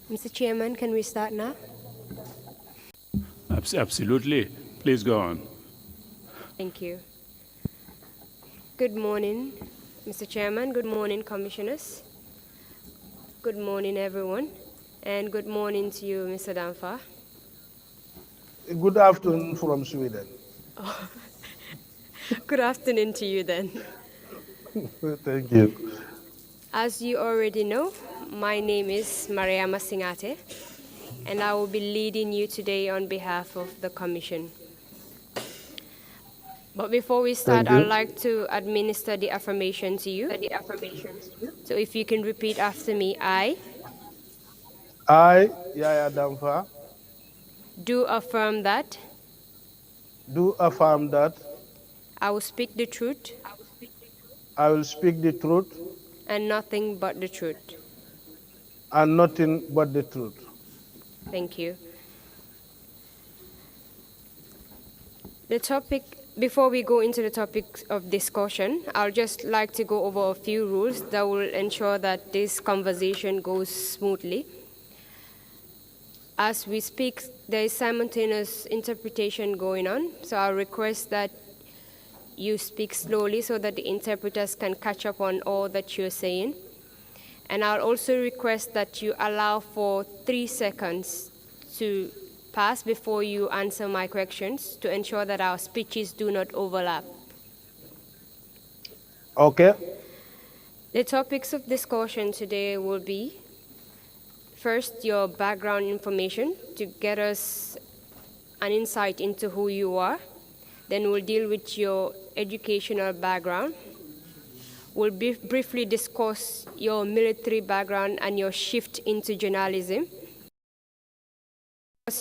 Mr. Chairman, can we start now? Absolutely. Please go on. Thank you. Good morning, Mr. Chairman. Good morning, Commissioners. Good morning, everyone. And good morning to you, Mr. Danfa. Good afternoon from Sweden. Oh. Good afternoon to you then. Thank you. As you already know, my name is Mariama Singate, and I will be leading you today on behalf of the Commission. But before we start, I'd like to administer the affirmation to you. So if you can repeat after me, I, Yaya Damfa, do affirm that do affirm that I will speak the truth I will speak the truth and nothing but the truth. and nothing but the truth. Thank you. Before we go into the topic of discussion, I'll just like to go over a few rules that will ensure that this conversation goes smoothly. As we speak, there is simultaneous interpretation going on, so I'll request that you speak slowly so that the interpreters can catch up on all that you're saying. And I'll also request that you allow for 3 seconds to pass before you answer my questions to ensure that our speeches do not overlap. Okay. The topics of discussion today will be, first, your background information to get us an insight into who you are. Then we'll deal with your educational background. We'll briefly discuss your military background and your shift into journalism.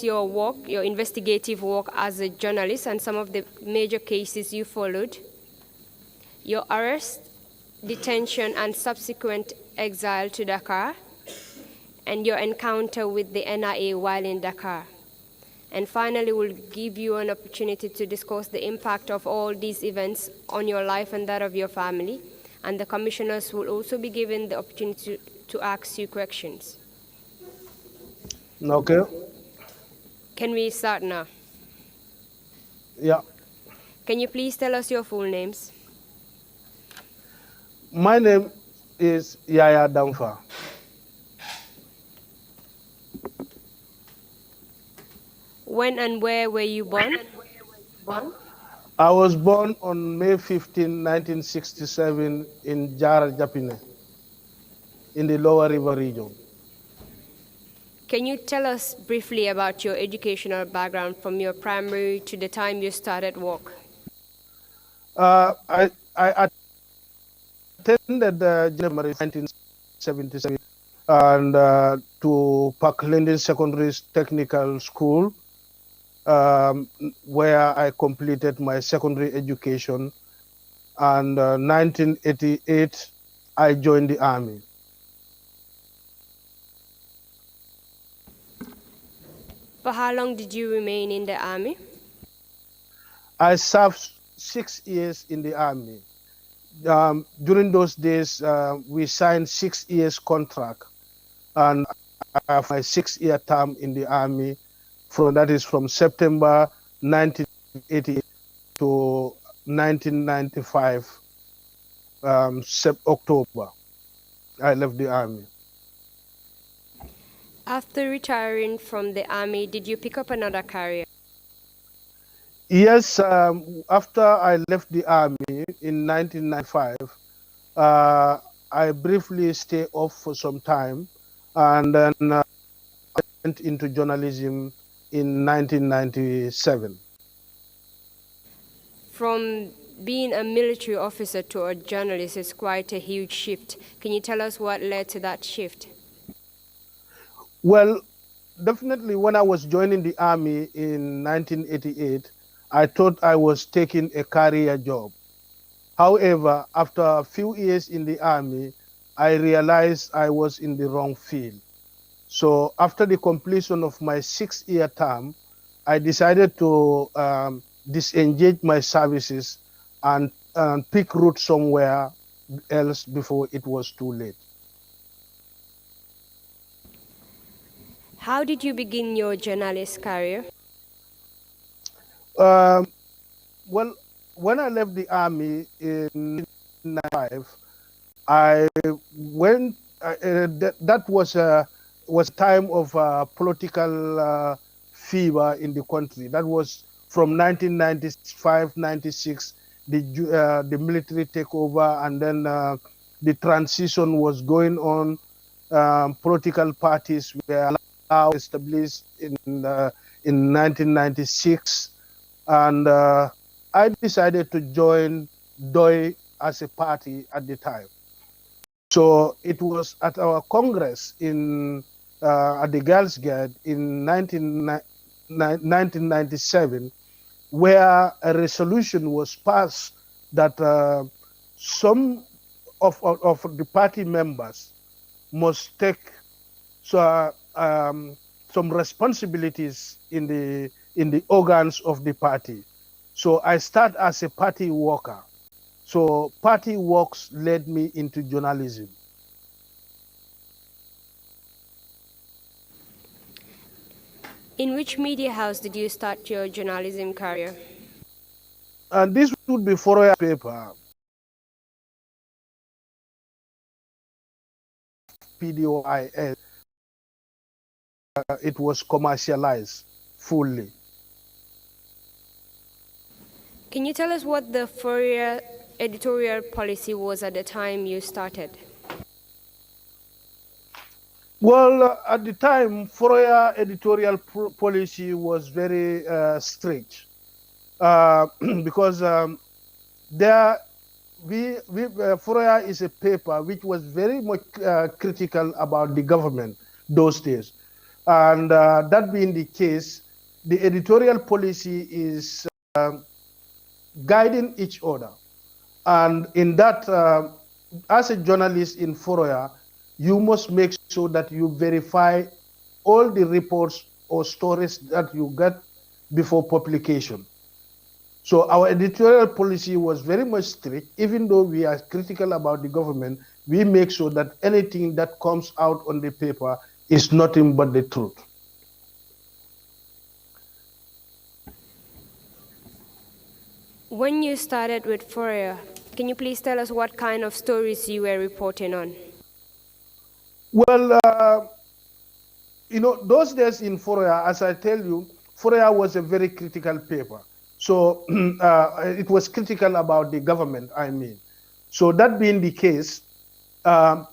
Your work, your investigative work as a journalist and some of the major cases you followed. Your arrest, detention, and subsequent exile to Dakar. And your encounter with the NIA while in Dakar. And finally, we'll give you an opportunity to discuss the impact of all these events on your life and that of your family. And the commissioners will also be given the opportunity to ask you questions. Okay. Can we start now? Yeah. Can you please tell us your full names? My name is Yaya Damfa. When and where were you born? I was born on May 15, 1967 in Jara, Japine, in the Lower River region. Can you tell us briefly about your educational background from your primary to the time you started work? I attended January 1977 and to Park Linden Secondary Technical School, where I completed my secondary education. And 1988, I joined the Army. For how long did you remain in the Army? I served 6 years in the Army. During those days, we signed 6 years contract, and I have my 6-year term in the Army. That is from September 1988 to 1995, October. I left the Army. After retiring from the Army, did you pick up another career? Yes, after I left the Army in 1995, I briefly stayed off for some time, and then I went into journalism in 1997. From being a military officer to a journalist is quite a huge shift. Can you tell us what led to that shift? Well, definitely when I was joining the Army in 1988, I thought I was taking a career job. However, after a few years in the Army, I realized I was in the wrong field. So after the completion of my 6-year term, I decided to disengage my services and pick route somewhere else before it was too late. How did you begin your journalist career? Well, when I left the army in 1995, I went. That was time of political fever in the country. That was from 1995, 96. The military takeover, and then the transition was going on. Political parties were allowed established in 1996, and I decided to join DOI as a party at the time. So it was at our Congress at the Girls Guide in 1997 where a resolution was passed that some of the party members must take so, some responsibilities in the organs of the party. So I start as a party worker. So party works led me into journalism. In which media house did you start your journalism career? And this would be Foroya paper, PDOIS. It was commercialized fully. Can you tell us what the Fourier editorial policy was at the time you started? Well, at the time, Fourier editorial policy was very strict because Fourier is a paper which was very much critical about the government those days. And that being the case, the editorial policy is guiding each other. And in that, as a journalist in Fourier, you must make sure that you verify all the reports or stories that you get before publication. So our editorial policy was very much strict. Even though we are critical about the government, we make sure that anything that comes out on the paper is nothing but the truth. When you started with Fourier, can you please tell us what kind of stories you were reporting on? Well, those days in Fourier, as I tell you, Fourier was a very critical paper. So it was critical about the government, I mean. So that being the case,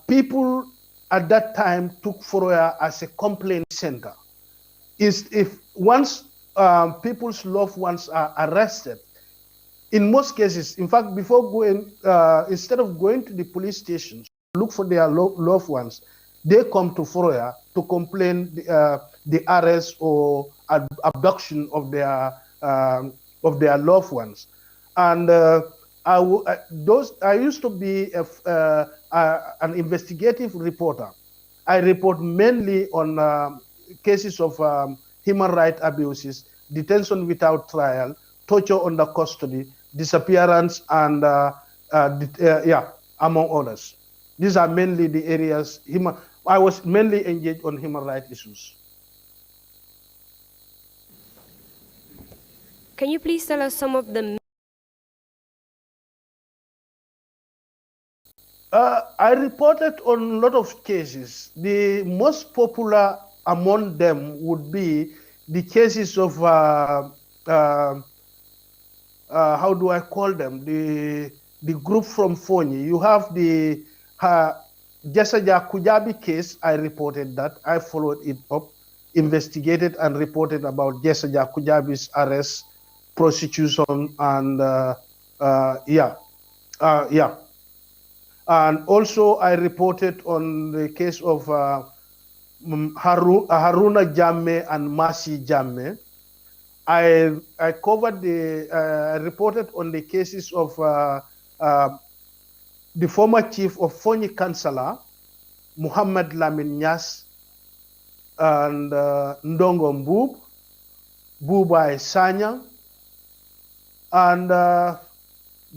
people at that time took Fourier as a complaint center. If once people's loved ones are arrested, in most cases, in fact, before going, instead of going to the police stations to look for their loved ones, they come to Fourier to complain the arrest or abduction of their loved ones. And I used to be an investigative reporter. I report mainly on cases of human rights abuses, detention without trial, torture under custody, disappearance, and among others. These are mainly the areas. I was mainly engaged on human rights issues. Can you please tell us some of the... I reported on a lot of cases. The most popular among them would be the cases of, how do I call them? The group from Fonyi. You have the Jesaja Kujabi case. I reported that. I followed it up, investigated and reported about Jesaja Kujabi's arrest, prosecution, and And also I reported on the case of Haruna Jammeh and Masi Jammeh. I covered I reported on the cases of the former chief of Fonyi Kansala, Muhammad Lamin Nyas, and Ndongo Mbub, Bubai Sanya. And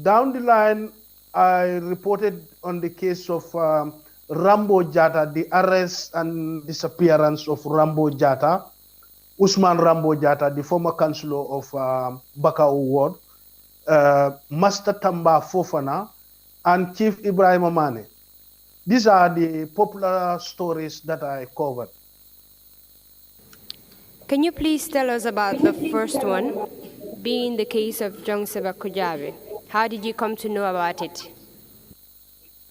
down the line, I reported on the case of Rambo Jata, the arrest and disappearance of Rambo Jata, Usman Rambo Jata, the former councillor of Bakau Ward, Master Tamba Fofana, and Chief Ibrahim Amane. These are the popular stories that I covered. Can you please tell us about the first one, being the case of Jong Seba Kujabi? How did you come to know about it?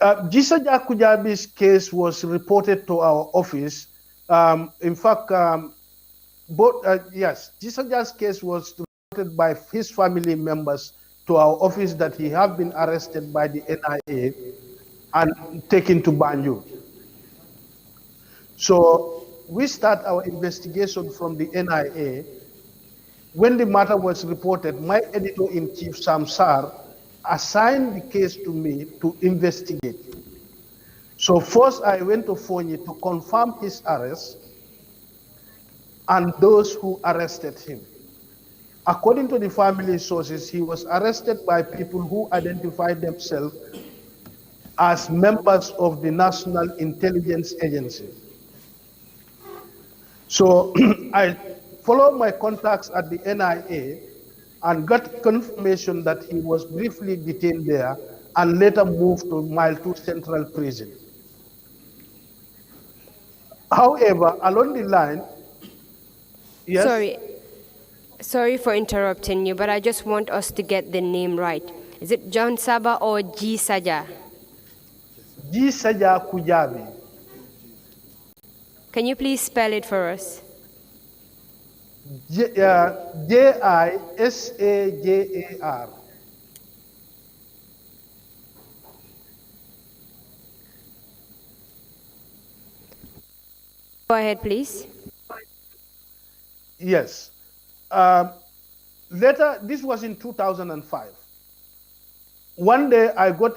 Jisaja Kujabi's case was reported to our office. In fact, Jisaja's case was reported by his family members to our office that he had been arrested by the NIA and taken to Banjul. So we start our investigation from the NIA. When the matter was reported, my editor-in-chief, Sam Sar, assigned the case to me to investigate. So first I went to Fonyi to confirm his arrest and those who arrested him. According to the family sources, he was arrested by people who identified themselves as members of the National Intelligence Agency. So I followed my contacts at the NIA and got confirmation that he was briefly detained there and later moved to Mile 2 Central Prison. However, along the line, yes? Sorry for interrupting you, but I just want us to get the name right. Is it John Saba or G Saja? G Saja Kujabi. Can you please spell it for us? Jisajar. Go ahead, please. Yes. Later, this was in 2005. One day I got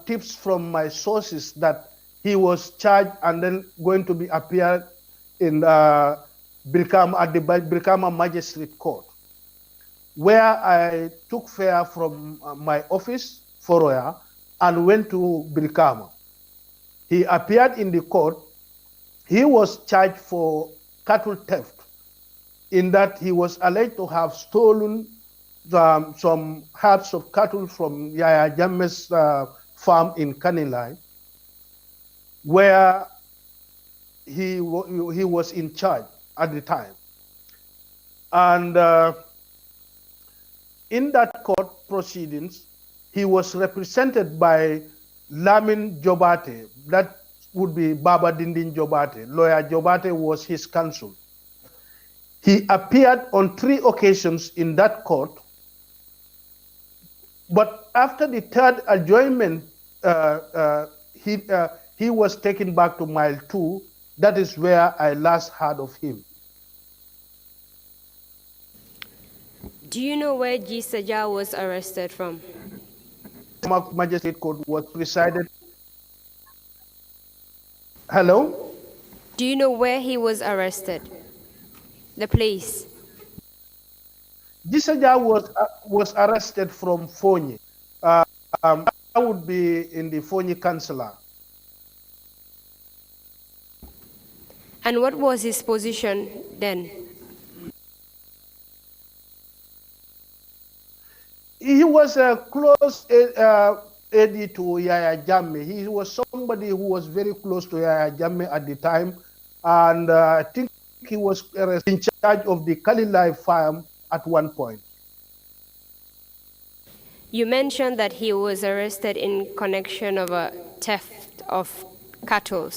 tips from my sources that he was charged and then going to be appeared in Birkama at the Birkama Magistrate Court, where I took fare from my office, Foroya, and went to Birkama. He appeared in the court. He was charged for cattle theft, in that he was alleged to have stolen some herds of cattle from Yaya Jammeh's farm in Kanilai, where he was in charge at the time. And in that court proceedings, he was represented by Lamin Jobate, that would be Baba Dindin Jobate. Lawyer Jobate was his counsel. He appeared on 3 occasions in that court, but after the third adjournment, he was taken back to Mile 2. That is where I last heard of him. Do you know where G Saja was arrested from? Magistrate Court was presided. Hello? Do you know where he was arrested? The place? Jisaja was arrested from Fonyi. That would be in the Fonyi Consular. And what was his position then? He was a close aide to Yaya Jammeh. He was somebody who was very close to Yaya Jammeh at the time, and I think he was in charge of the Kalilai farm at one point. You mentioned that he was arrested in connection of a theft of cattle.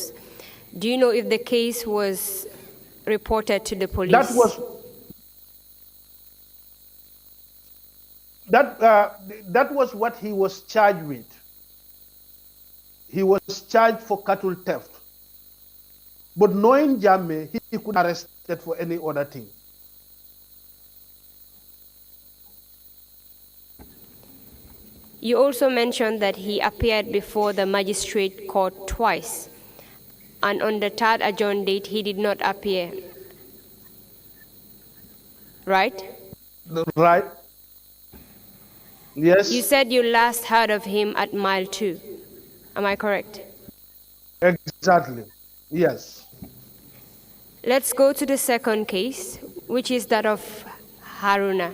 Do you know if the case was reported to the police? That was what he was charged with. He was charged for cattle theft. But knowing Jammeh, he could be arrested for any other thing. You also mentioned that he appeared before the magistrate court twice, and on the third adjourned date, he did not appear. Right? Right. Yes. You said you last heard of him at Mile 2. Am I correct? Exactly. Yes. Let's go to the second case, which is that of Haruna.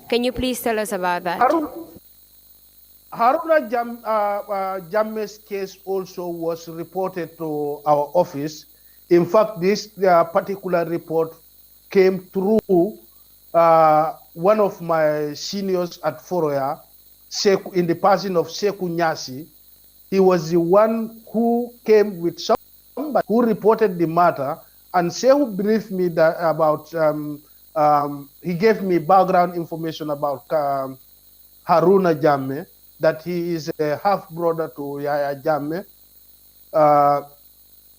Can you please tell us about that? Jamme's case also was reported to our office. In fact, this particular report came through one of my seniors at Foroya, in the person of Seku Nyasi. He was the one who came with somebody who reported the matter, and Seku briefed me that about, he gave me background information about Haruna Jammeh, that he is a half-brother to Yaya Jammeh,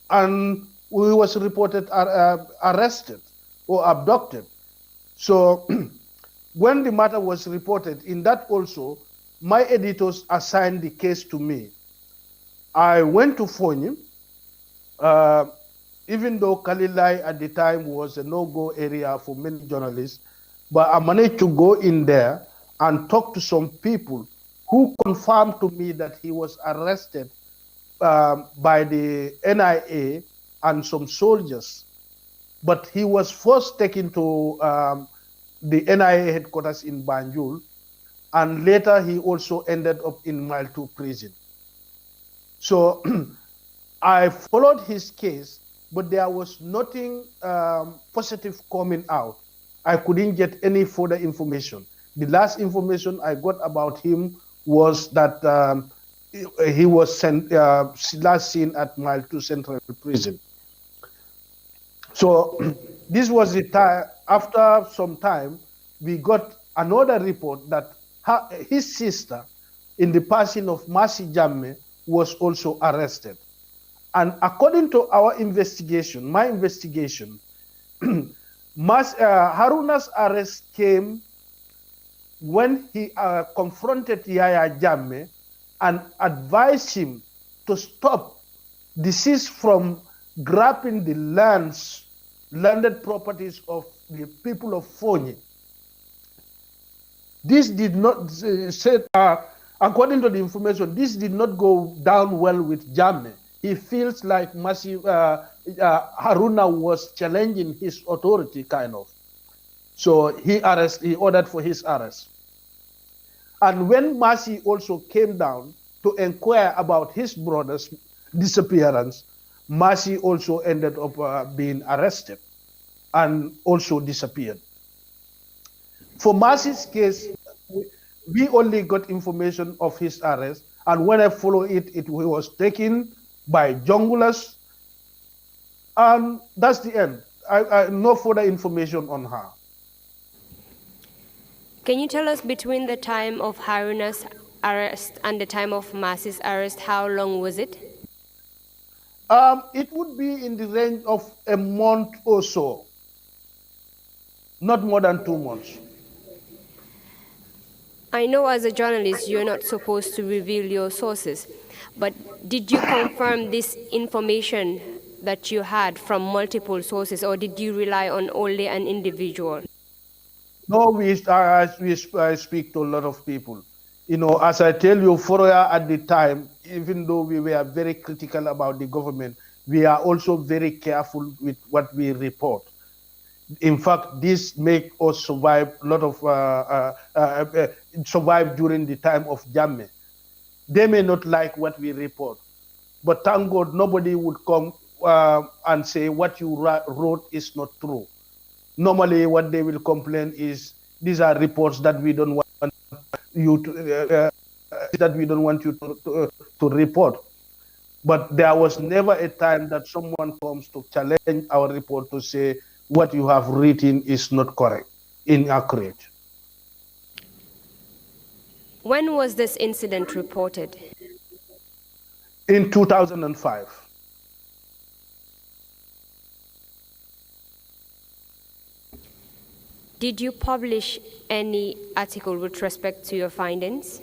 and he was reported arrested or abducted. So when the matter was reported, in that also, my editors assigned the case to me. I went to Fonyi, even though Kalilai at the time was a no-go area for many journalists, but I managed to go in there and talk to some people who confirmed to me that he was arrested by the NIA and some soldiers. But he was first taken to the NIA headquarters in Banjul, and later he also ended up in Mile 2 prison. So I followed his case, but there was nothing positive coming out. I couldn't get any further information. The last information I got about him was that he was last seen at Mile 2 Central Prison. So this was the time. After some time, we got another report that his sister, in the person of Mercy Jammeh, was also arrested. And according to our investigation, my investigation, Haruna's arrest came when he confronted Yaya Jammeh and advised him to stop, desist from grabbing the landed properties of the people of Fonyi. This did not according to the information, this did not go down well with Jammeh. He feels like Haruna was challenging his authority, kind of. So he ordered for his arrest. And when Mercy also came down to inquire about his brother's disappearance, Mercy also ended up being arrested and also disappeared. For Mercy's case, we only got information of his arrest, and when I follow it, he was taken by junglers, and that's the end. No further information on her. Can you tell us between the time of Haruna's arrest and the time of Mercy's arrest, how long was it? It would be in the range of a month or so, not more than 2 months. I know as a journalist you're not supposed to reveal your sources, but did you confirm this information that you had from multiple sources, or did you rely on only an individual? No, I speak to a lot of people. You know, as I tell you, Foroya at the time, even though we were very critical about the government, we are also very careful with what we report. In fact, this make us survive a lot of survive during the time of Jammeh. They may not like what we report, but thank God nobody would come and say what you wrote is not true. Normally, what they will complain is these are reports that we don't want you to report. But there was never a time that someone comes to challenge our report to say what you have written is not correct, inaccurate. When was this incident reported? In 2005. Did you publish any article with respect to your findings?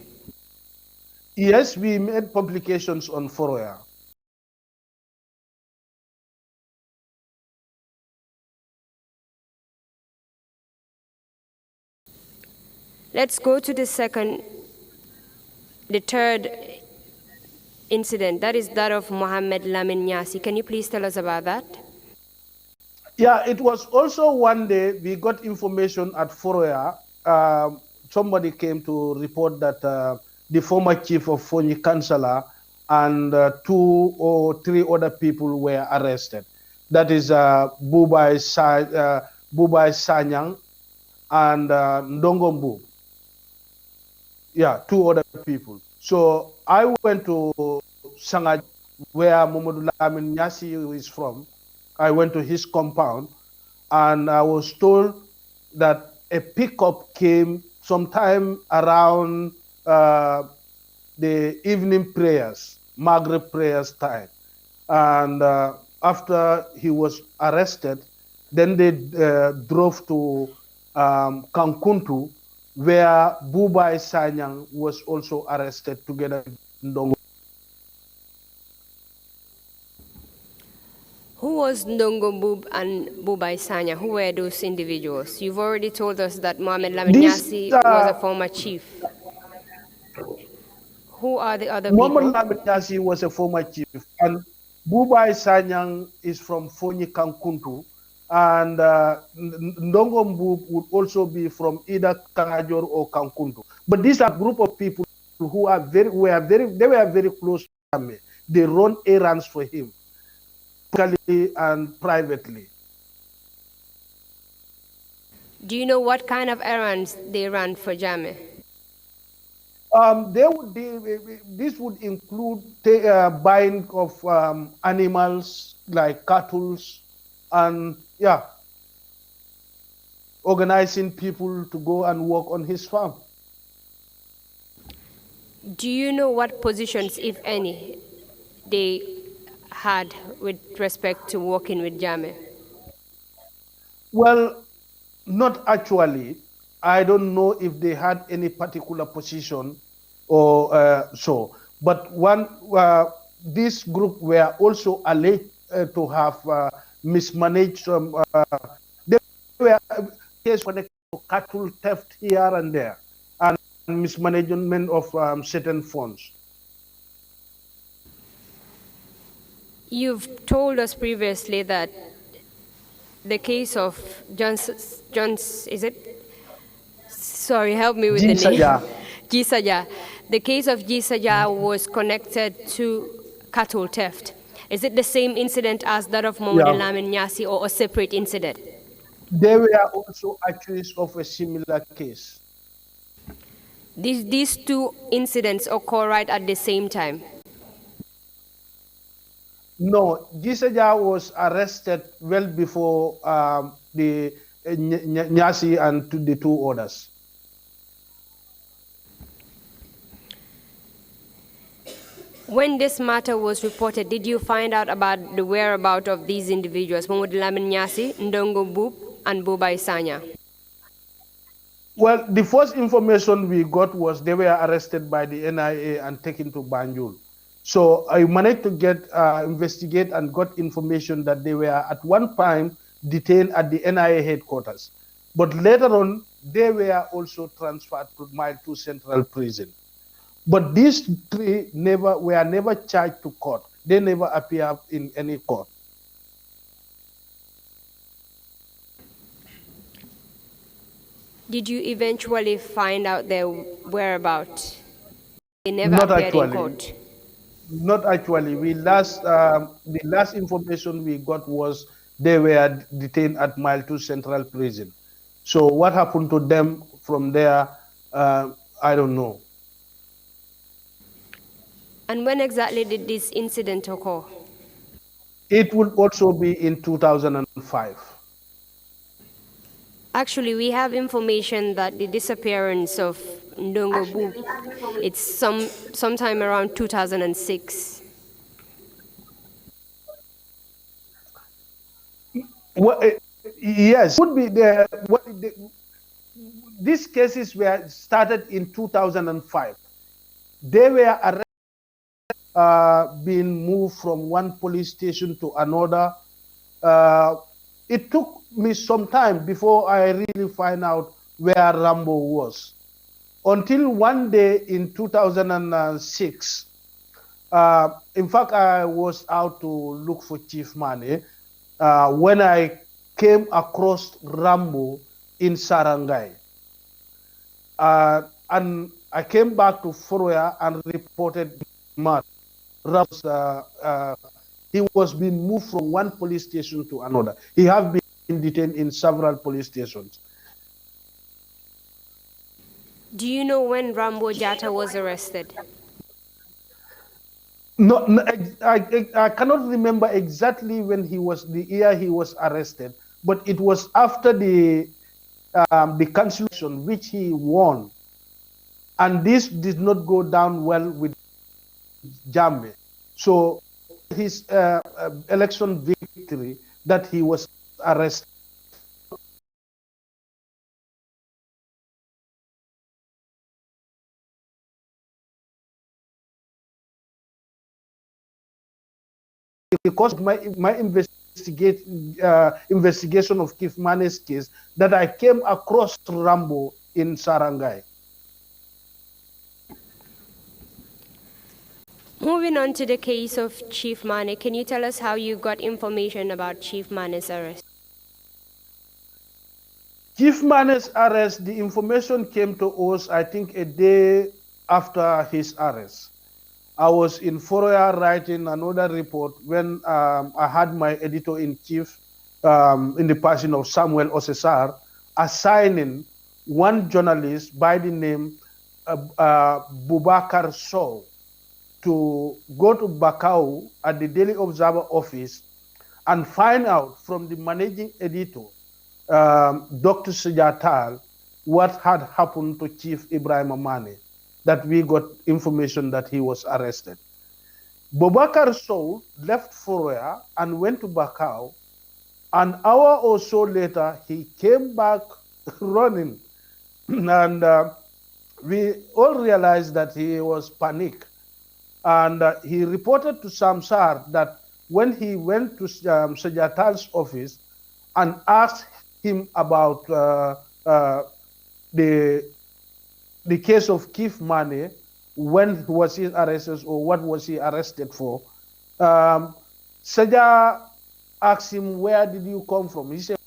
Yes, we made publications on Foroya. Let's go to the third incident, that is that of Mohammed Lamin Nyasi. Can you please tell us about that? Yeah, it was also one day we got information at Foroya. Somebody came to report that the former chief of Fonyi Councillor and 2 or 3 other people were arrested. That is Bubai Sanyang and Ndongombu. Yeah, 2 other people. So I went to Sangaj, where Mohamed Lamin Nyasi is from. I went to his compound, and I was told that a pickup came sometime around the evening prayers, Maghrib prayers time. And after he was arrested, then they drove to Kankuntu, where Bubai Sanyang was also arrested together with Ndongo. Who was Ndongo Bub and Bubai Sanya? Who were those individuals? You've already told us that Mohamed Lamin Nyasi was a former chief. Who are the other people? Mohamed Lamin Nyasi was a former chief, and Bubai Sanyang is from Fonyi Kankuntu, and Ndongo Mbub would also be from either Kangajor or Kankuntu. But these are a group of people who are they were very close to him. They run errands for him, publicly and privately. Do you know what kind of errands they ran for Jammeh? This would include buying of animals like cattle, and yeah, organizing people to go and work on his farm. Do you know what positions, if any, they had with respect to working with Jammeh? Well, not actually. I don't know if they had any particular position or so. But this group were also alleged to have mismanaged some. They were cases connected to cattle theft here and there, and mismanagement of certain funds. You've told us previously that the case of John's, is it? Sorry, help me with the name. Gisaja. The case of Gisaja was connected to cattle theft. Is it the same incident as that of Mohamed Lamin Nyasi, or a separate incident? They were also accused of a similar case. These 2 incidents occur right at the same time? No, Gisaja was arrested well before the Nyasi and the 2 others. When this matter was reported, did you find out about the whereabouts of these individuals, Mohamed Lamin Nyasi, Ndongo Bub, and Bubai Sanya? Well, the first information we got was they were arrested by the NIA and taken to Banjul. So I managed to investigate and got information that they were at one time detained at the NIA headquarters. But later on, they were also transferred to Mile 2 Central Prison. But these 3 were never charged to court. They never appeared in any court. Did you eventually find out their whereabouts? They never appeared in court. Not actually. The last information we got was they were detained at Mile 2 Central Prison. So what happened to them from there, I don't know. And when exactly did this incident occur? It would also be in 2005. Actually, we have information that the disappearance of Ndongo Bub, it's sometime around 2006. Well, yes, would be there. These cases were started in 2005. They were arrested, being moved from one police station to another. It took me some time before I really find out where Rambo was. Until one day in 2006, In fact, I was out to look for Chief Mane when I came across Rambo in Sarangai. And I came back to Foroya and reported murder. He was being moved from one police station to another. He have been detained in several police stations. Do you know when Rambo Jatta was arrested? No, I cannot remember exactly when the year he was arrested, but it was after the cancellation which he won, and this did not go down well with Jammeh. So his election victory that he was arrested. Because of my investigation of Chief Mane's case, that I came across Rambo in Sarangai. Moving on to the case of Chief Mane, can you tell us how you got information about Chief Mane's arrest? Chief Mane's arrest, the information came to us, I think, a day after his arrest. I was in Foroya writing another report when I had my editor-in-chief in the person of Samuel Osesar assigning one journalist by the name Bubakar Sow to go to Bakau at the Daily Observer office and find out from the managing editor, Dr. Sujatal, what had happened to Chief Ibrahim Mane, that we got information that he was arrested. Bobakar Sow left Foroya and went to Bakau. An hour or so later, he came back running. And we all realized that he was panicked. And he reported to Samsar that when he went to Sujatal's office and asked him about the case of Chief Mane, when was he arrested or what was he arrested for? Saja asked him, where did you come from? He said,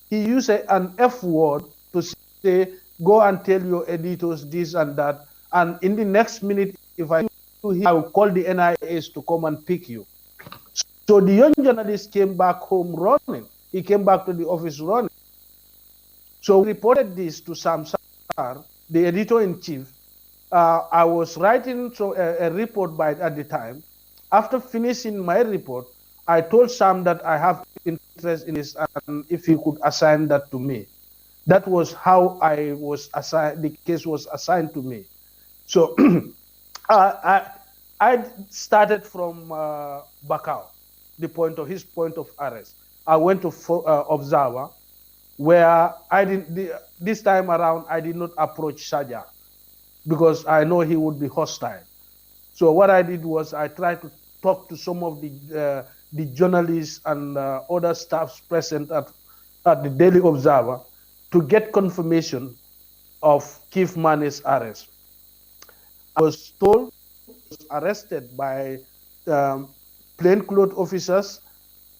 he used an F word to say, go and tell your editors this and that. And in the next minute, if I will call the NIS to come and pick you. So the young journalist came back home running. He came back to the office running. So we reported this to Samsar, the editor-in-chief. I was writing a report at the time. After finishing my report, I told Sam that I have interest in this and if he could assign that to me. That was how I was assigned. The case was assigned to me. So I started from Bakau, his point of arrest. I went to Observer, where this time around I did not approach Saja because I know he would be hostile. So what I did was I tried to talk to some of the journalists and other staffs present at the Daily Observer to get confirmation of Chief Mane's arrest. I was told he was arrested by plainclothes officers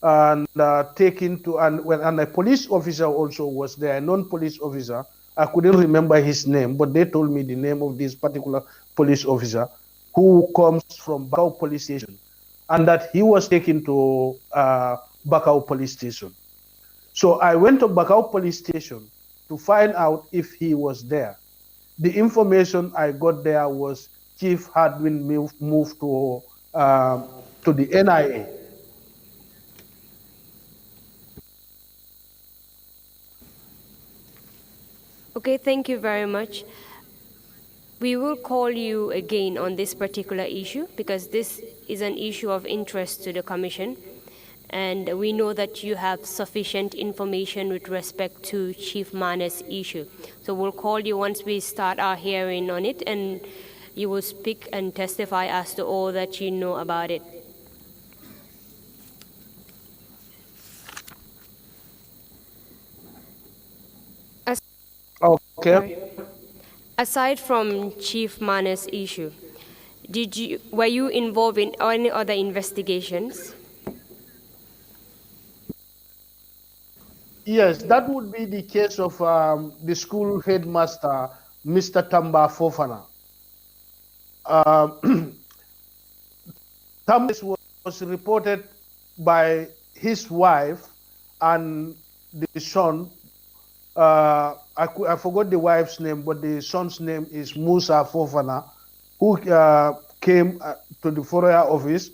and taken to, and a police officer also was there, a non-police officer. I couldn't remember his name, but they told me the name of this particular police officer who comes from Bakau police station, and that he was taken to Bakau police station. So I went to Bakau police station to find out if he was there. The information I got there was Chief had been moved to the NIA. Okay, thank you very much. We will call you again on this particular issue because this is an issue of interest to the Commission. And we know that you have sufficient information with respect to Chief Mane's issue. So we'll call you once we start our hearing on it, and you will speak and testify as to all that you know about it. Okay. Aside from Chief Mane's issue, Were you involved in any other investigations? Yes, that would be the case of the school headmaster, Mr. Tamba Fofana. Tamba was reported by his wife and the son. I forgot the wife's name, but the son's name is Musa Fofana, who came to the Foroya office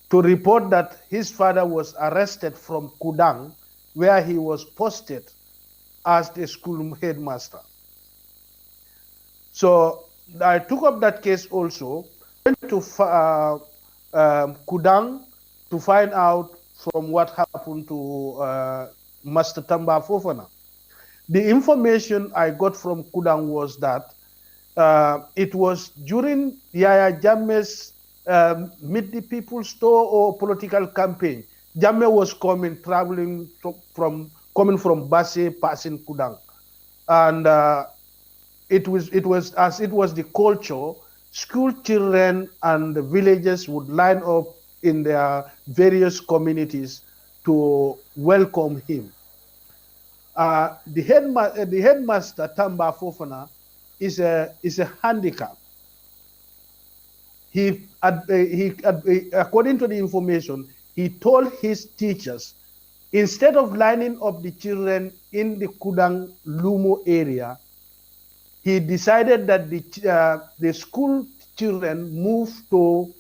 to report that his father was arrested from Kudang, where he was posted as the school headmaster. So I took up that case also, went to Kudang to find out from what happened to Master Tamba Fofana. The information I got from Kudang was that it was during Yaya Jammeh's Meet the People store or political campaign. Jammeh was traveling from Basse, passing Kudang. And it was the culture, school children and the villagers would line up in their various communities to welcome him. The headmaster Tamba Fofana is a handicap. According to the information, he told his teachers, instead of lining up the children in the Kudang Lumo area, he decided that the school children move to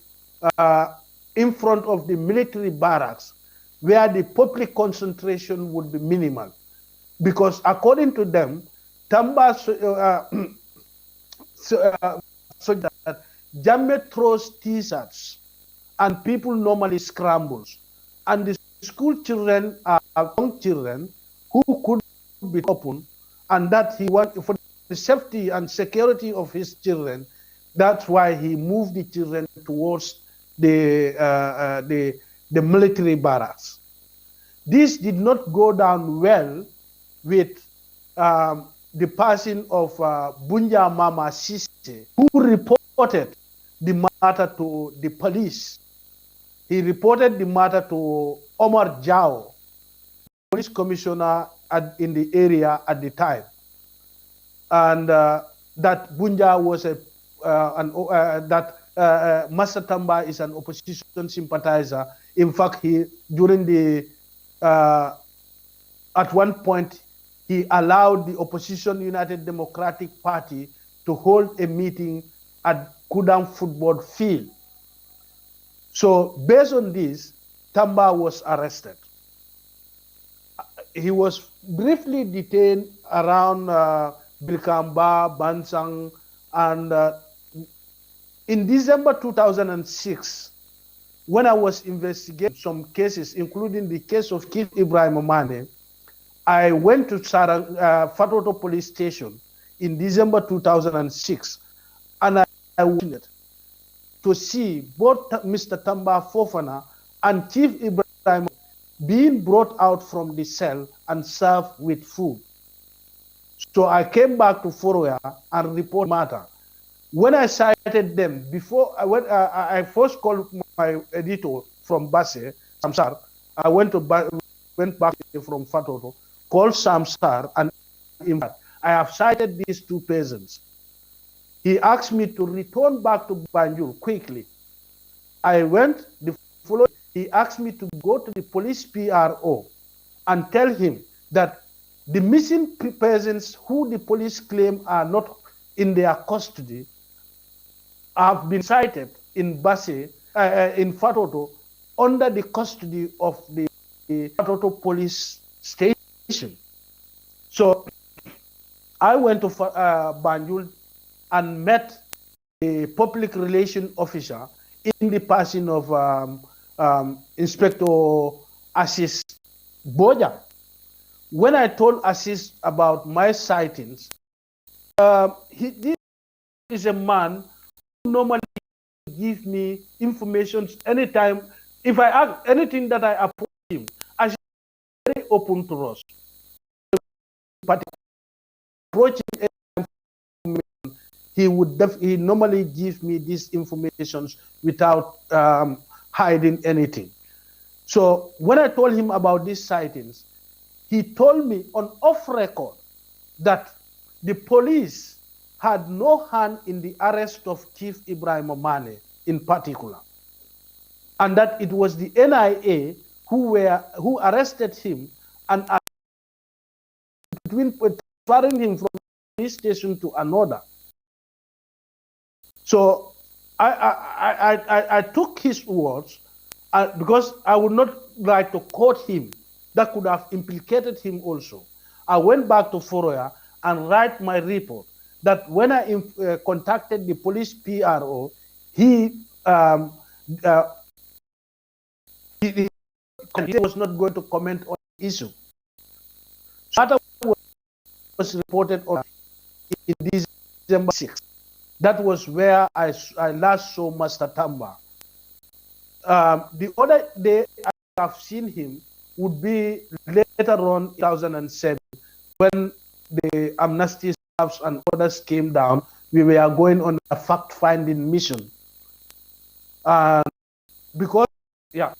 in front of the military barracks, where the public concentration would be minimal. Because according to them, Tamba so that Jammeh throws T-shirts and people normally scrambles. And the school children are young children who could be open, and that he wanted for the safety and security of his children. That's why he moved the children towards the military barracks. This did not go down well with the passing of Bunja Mama Sise, who reported the matter to the police. He reported the matter to Omar Jao, police commissioner in the area at the time, and that Bunja was Master Tamba is an opposition sympathizer. In fact, at one point, he allowed the opposition United Democratic Party to hold a meeting at Kudang football field. So based on this, Tamba was arrested. He was briefly detained around Birkamba, Bansang, and in December 2006, when I was investigating some cases, including the case of Kid Ibrahim Omane, I went to Fatoto police station in December 2006, and I wanted to see both Mr. Tamba Fofana and Chief Ibrahim being brought out from the cell and served with food. So I came back to Foroya and reported the matter. When I cited them, I first called my editor from Basse, Samsar. I went back from Fatoto, called Samsar, and I have cited these two persons. He asked me to return back to Banjul quickly. I went the following. He asked me to go to the police PRO and tell him that the missing persons who the police claim are not in their custody have been cited in Basse, in Fatoto, under the custody of the Fatoto police station. So I went to Banjul and met a public relation officer in the person of Inspector Assis Boja. When I told Assis about my sightings, this is a man who normally gives me information anytime. If I ask anything that I approach him, Assis is very open to us. But approaching he normally gives me these informations without hiding anything. So when I told him about these sightings, he told me on off record that the police had no hand in the arrest of Chief Ibrahim Omane in particular, and that it was the NIA who arrested him and transferring him from one station to another. So I took his words because I would not like to quote him. That could have implicated him also. I went back to Foroya and write my report that when I contacted the police PRO, he was not going to comment on the issue. So that was reported on in December 6th. That was where I last saw Master Tamba. The other day I have seen him would be later on in 2007 when the amnesty staffs and others came down. We were going on a fact-finding mission. Because, yeah.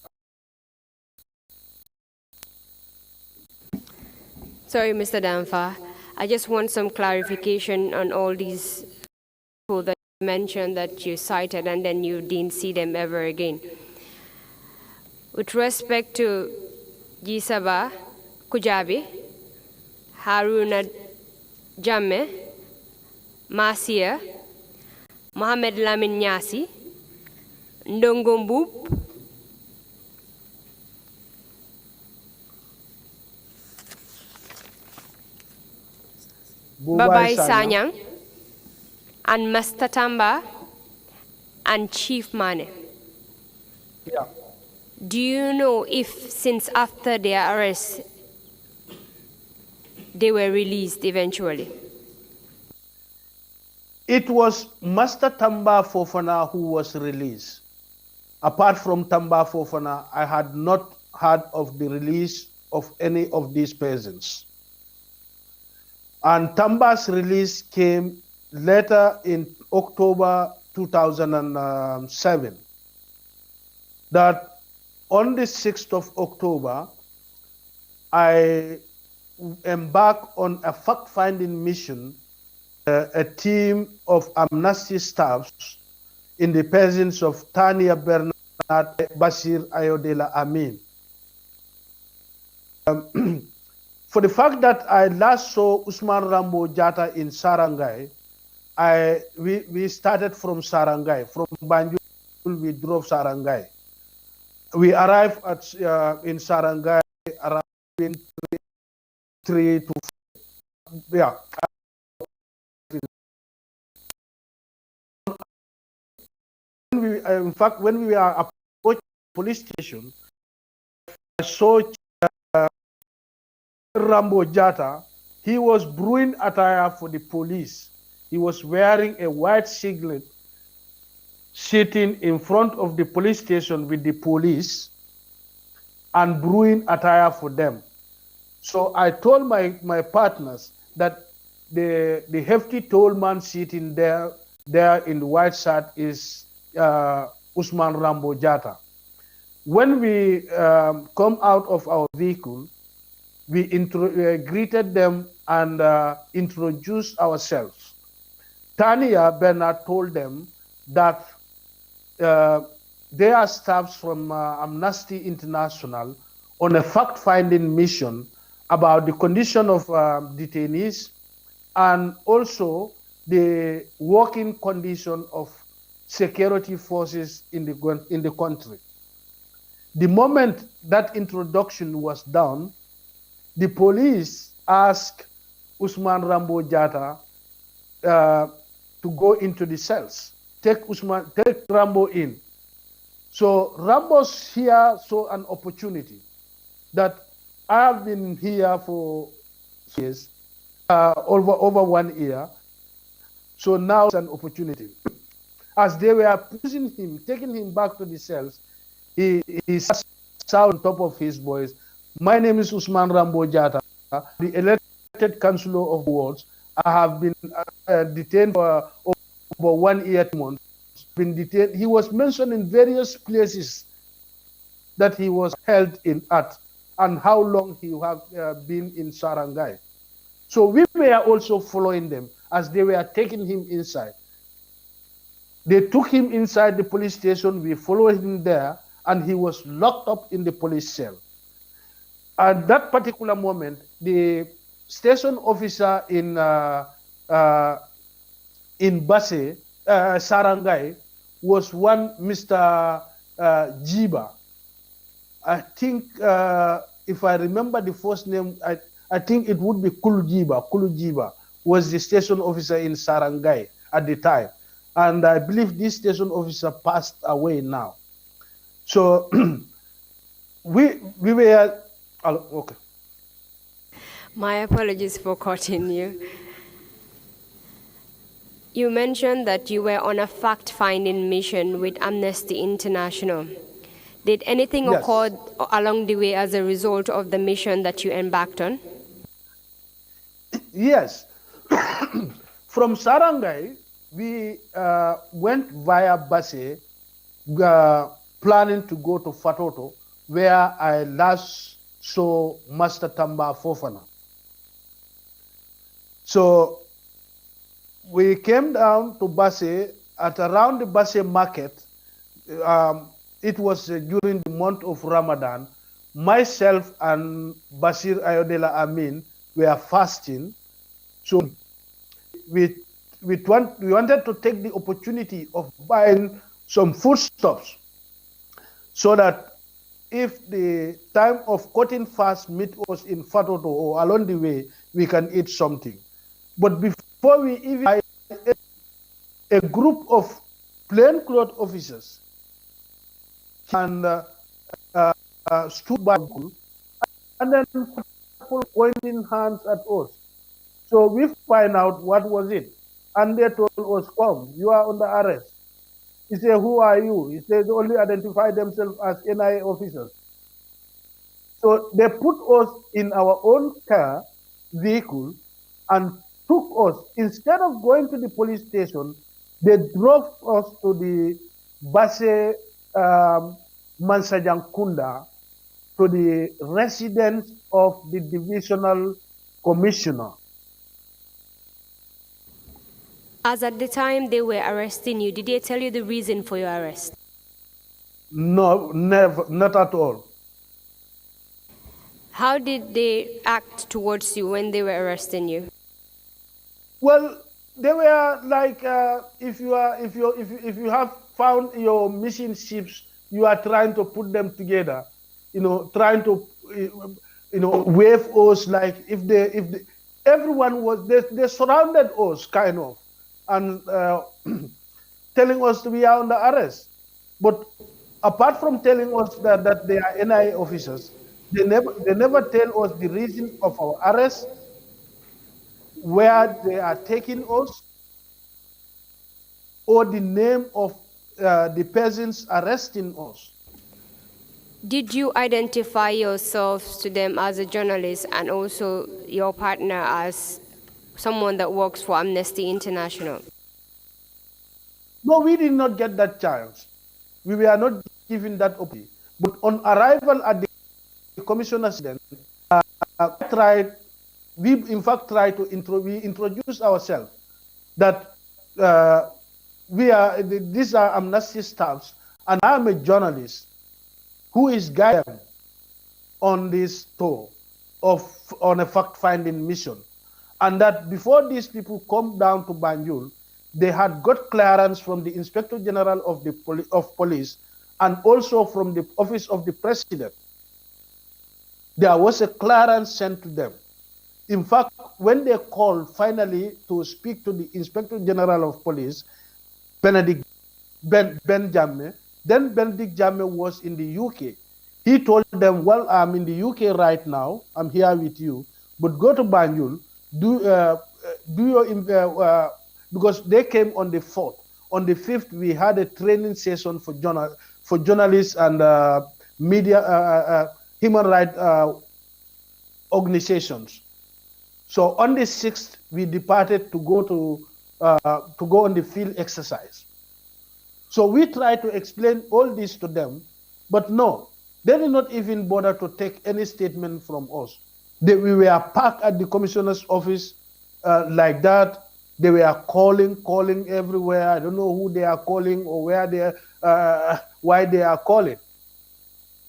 Sorry, Mr. Danfa. I just want some clarification on all these people that you mentioned that you cited and then you didn't see them ever again. With respect to Jisaba Kujabi, Haruna Jamme, Masia, Mohamed Lamin Nyasi, Ndongo Mbup, Babai Sanyang, and Master Tamba, and Chief Mane. Yeah. Do you know if since after their arrest, they were released eventually? It was Master Tamba Fofana who was released. Apart from Tamba Fofana, I had not heard of the release of any of these persons. And Tamba's release came later in October 2007. That on the 6th of October, I embarked on a fact-finding mission, a team of amnesty staffs in the presence of Tania Bernard Bashir Ayodela Amin. For the fact that I last saw Usman Rambo Jata in Sarangai, we started from Sarangai. From Banjul, we drove Sarangai. We arrived at in Sarangai around 3 to 4. Yeah. In fact, when we are approaching the police station, I saw Rambo Jata. He was brewing attire for the police. He was wearing a white singlet, sitting in front of the police station with the police and brewing attire for them. So I told my partners that the hefty tall man sitting there in the white shirt is Usman Rambo Jata. When we come out of our vehicle, we greeted them and introduced ourselves. Tania Bernard told them that they are staffs from Amnesty International on a fact-finding mission about the condition of detainees and also the working condition of security forces in the country. The moment that introduction was done, the police asked Usman Rambo Jata to go into the cells, take Rambo in. So Rambo's here saw an opportunity that I have been here for years, over 1 year. So now it's an opportunity. As they were pushing him, taking him back to the cells, he shouted on top of his voice, "My name is Usman Rambo Jata, the elected councillor of wards. I have been detained for over about 1 year, 2 months, been detained. He was mentioned in various places that he was held in at and how long he have been in Sarangai. So we were also following them as they were taking him inside. They took him inside the police station. We followed him there, and he was locked up in the police cell. At that particular moment, the station officer in Basse, Sarangai, was one Mr. Jiba. I think, if I remember the first name, I think it would be Kulujiba. Kulujiba was the station officer in Sarangai at the time. And I believe this station officer passed away now. So we were, okay. My apologies for cutting you. You mentioned that you were on a fact-finding mission with Amnesty International. Did anything Yes. occur along the way as a result of the mission that you embarked on? Yes. From Sarangai, we went via Basse, planning to go to Fatoto, where I last saw Master Tamba Fofana. So we came down to Basse at around the Basse market. It was during the month of Ramadan. Myself and Bashir Ayodela Amin were fasting. So we wanted to take the opportunity of buying some foodstuffs so that if the time of cutting fast meet us in Fatoto or along the way, we can eat something. But before we even buy, a group of plainclothes officers and stood by, and then people pointing hands at us. So we find out what was it. And they told us, come, you are under arrest. He said, who are you? He said, they only identify themselves as NIA officers. So they put us in our own car, vehicle, and took us. Instead of going to the police station, they drove us to the Basse Mansajankunda, to the residence of the divisional commissioner. As at the time they were arresting you, did they tell you the reason for your arrest? No, never, not at all. How did they act towards you when they were arresting you? Well, they were like, if you have found your missing ships, you are trying to put them together, trying to, wave us like if everyone was, they surrounded us kind of, and telling us we are under arrest. But apart from telling us that they are NIA officers, they never tell us the reason of our arrest, where they are taking us, or the name of the persons arresting us. Did you identify yourselves to them as a journalist and also your partner as someone that works for Amnesty International? No, we did not get that chance. We were not given that opportunity. But on arrival at the commissioner's den, we in fact tried to introduce ourselves that these are Amnesty staffs, and I'm a journalist who is guiding on this tour on a fact-finding mission. And that before these people come down to Banjul, they had got clearance from the Inspector General of the Police and also from the Office of the President. There was a clearance sent to them. In fact, when they called finally to speak to the Inspector General of Police, Benedict Jammeh, then Benedict Jammeh was in the UK. He told them, well, I'm in the UK right now, I'm here with you, but go to Banjul, because they came on the 4th. On the 5th, we had a training session for journalists and media, human rights organizations. So on the 6th, we departed to go to to go on the field exercise. So we tried to explain all this to them, but no, they did not even bother to take any statement from us. We were parked at the commissioner's office like that. They were calling everywhere. I don't know who they are calling or where they why they are calling.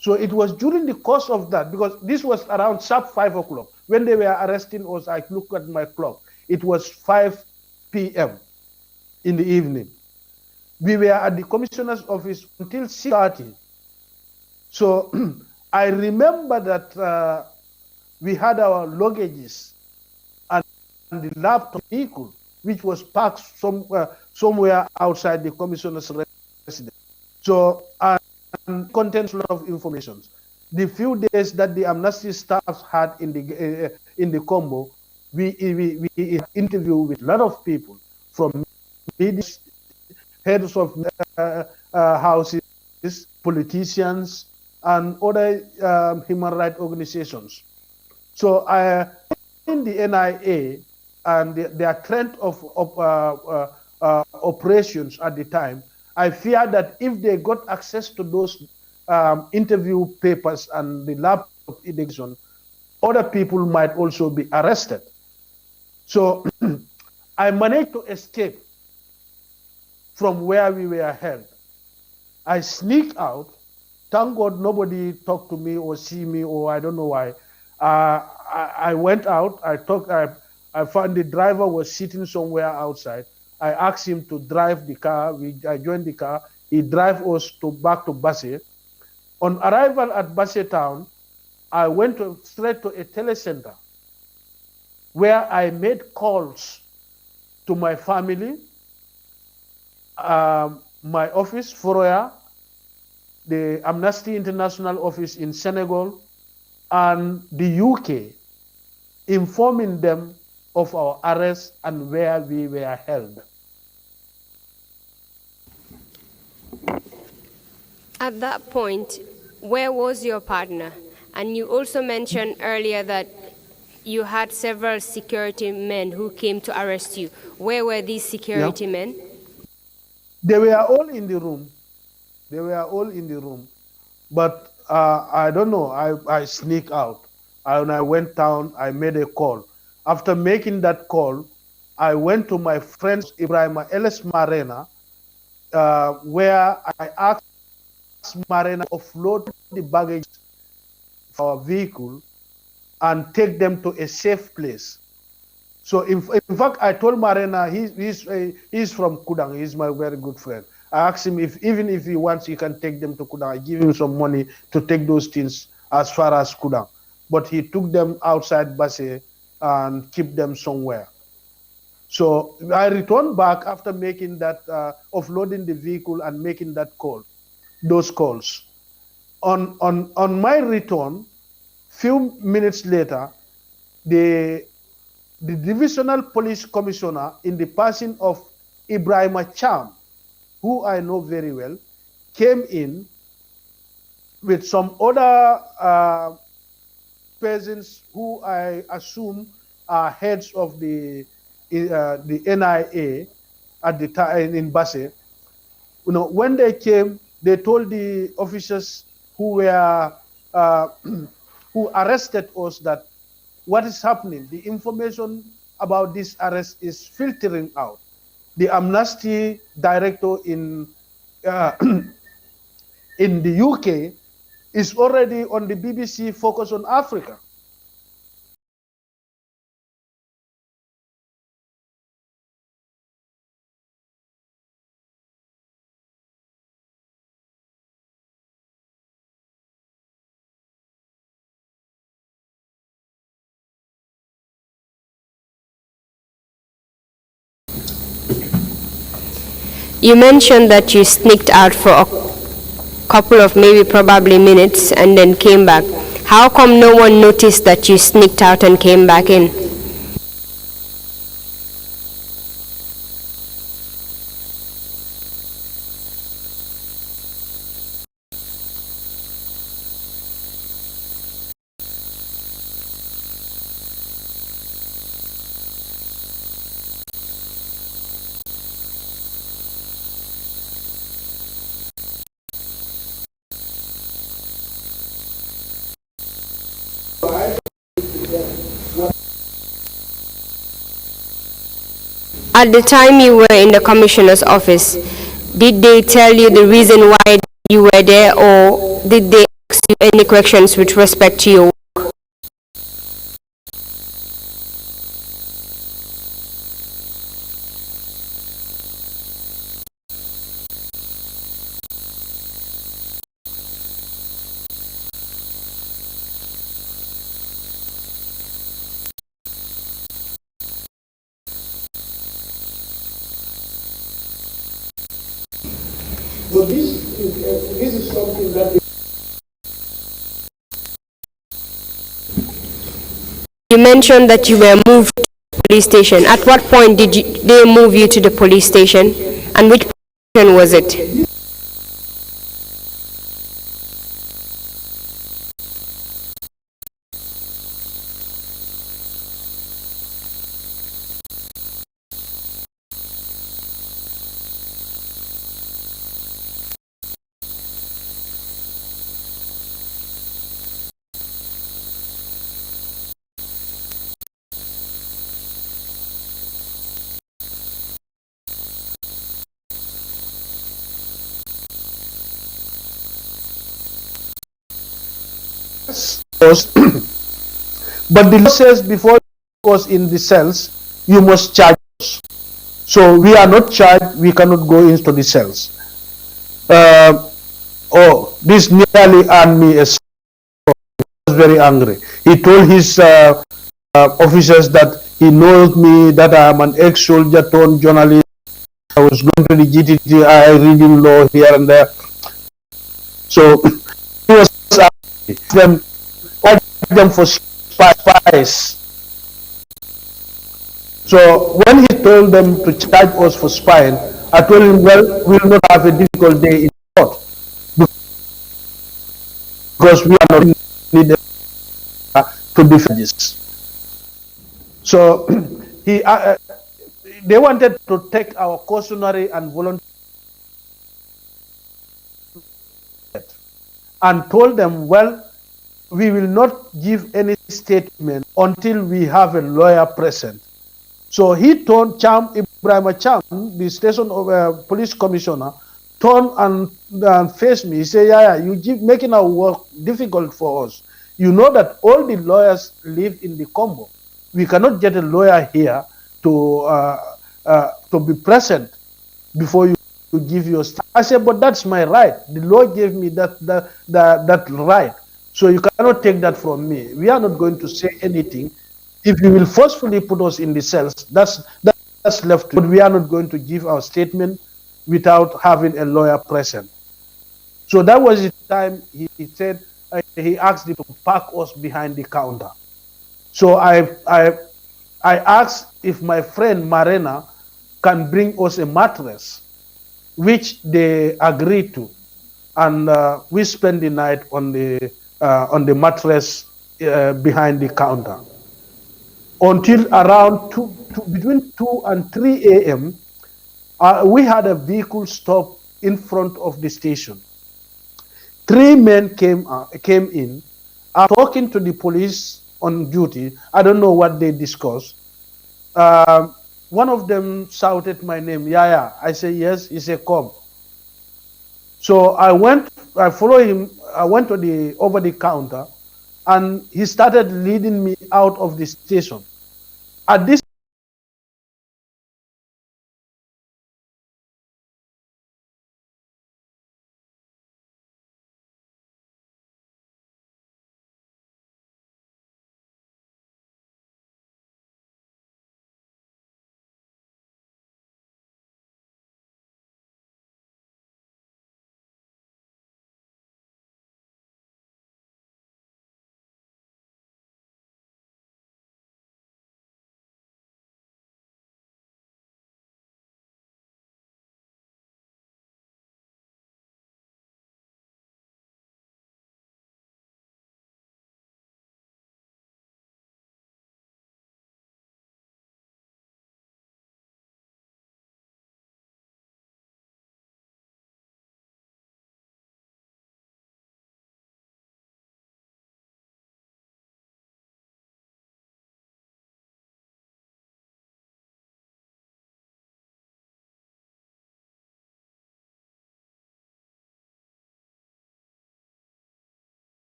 So it was during the course of that, because this was around sharp 5 o'clock. When they were arresting us, I looked at my clock. It was 5 p.m. in the evening. We were at the commissioner's office until 6:30. So I remember that we had our luggages and the laptop vehicle, which was parked somewhere outside the commissioner's residence. So, and contains a lot of information. The few days that the amnesty staff had in the combo, we interviewed with a lot of people, from media, heads of houses, politicians, and other human rights organizations. So in the NIA and their trend of operations at the time, I fear that if they got access to those interview papers and the laptop edition, other people might also be arrested. So I managed to escape from where we were held. I sneaked out. Thank God nobody talked to me or see me, or I don't know why. I went out. I found the driver was sitting somewhere outside. I asked him to drive the car. I joined the car. He drove us back to Basse. On arrival at Basse town, I went straight to a telecenter where I made calls to my family, my office, Foroya, the Amnesty International office in Senegal, and the UK, informing them of our arrest and where we were held. At that point, where was your partner? And you also mentioned earlier that you had several security men who came to arrest you. Where were these security men? They were all in the room. They were all in the room. But I don't know, I sneaked out. When I went down, I made a call. After making that call, I went to my friend Ibrahim Ellis Marena, where I asked Marena to offload the baggage of our vehicle and take them to a safe place. So in fact, I told Marena, he's from Kudang, he's my very good friend. I asked him if even if he wants, he can take them to Kudang. I give him some money to take those things as far as Kudang. But he took them outside Basse and keep them somewhere. So I returned back after making that, offloading the vehicle and making that call, those calls. On my return, few minutes later, the divisional police commissioner, in the person of Ibrahim Cham, who I know very well, came in with some other persons who I assume are heads of the NIA at the time in Basse. You know, when they came, they told the officers who were who arrested us that what is happening, the information about this arrest is filtering out. The amnesty director in in the UK is already on the BBC Focus on Africa. You mentioned that you sneaked out for a couple of probably minutes and then came back. How come no one noticed that you sneaked out and came back in? At the time you were in the commissioner's office, did they tell you the reason why you were there, or did they ask you any questions with respect to your work? So this is something that You mentioned that you were moved to the police station. At what point did they move you to the police station, and which position was it? but the law says before you was in the cells, you must charge us. So we are not charged, we cannot go into the cells. This nearly earned me a was very angry. He told his officers that he knows me, that I am an ex-soldier turned journalist. I was going to the GTTI reading law here and there. So he was them for spies. So when he told them to charge us for spying, I told him, well, we will not have a difficult day in court because we are not needed to defend this. So they wanted to take our cautionary and voluntary and told them, well, we will not give any statement until we have a lawyer present. So he turned Ibrahim Cham, the station of police commissioner, turned and faced me. He said, yeah, you keep making our work difficult for us. You know that all the lawyers live in the Congo. We cannot get a lawyer here to be present before you give your statement. I said, but that's my right. The law gave me that right. So you cannot take that from me. We are not going to say anything. If you will forcefully put us in the cells, that's left. But we are not going to give our statement without having a lawyer present. So that was the time he said, he asked them to park us behind the counter. So I asked if my friend Marena can bring us a mattress, which they agreed to, and we spent the night on the mattress behind the counter until around between 2 and 3 a.m. We had a vehicle stop in front of the station. 3 men came in, talking to the police on duty. I don't know what they discussed. One of them shouted my name, Yaya. I said, yes. He said, come. So I followed him. I went to over the counter, and he started leading me out of the station. At this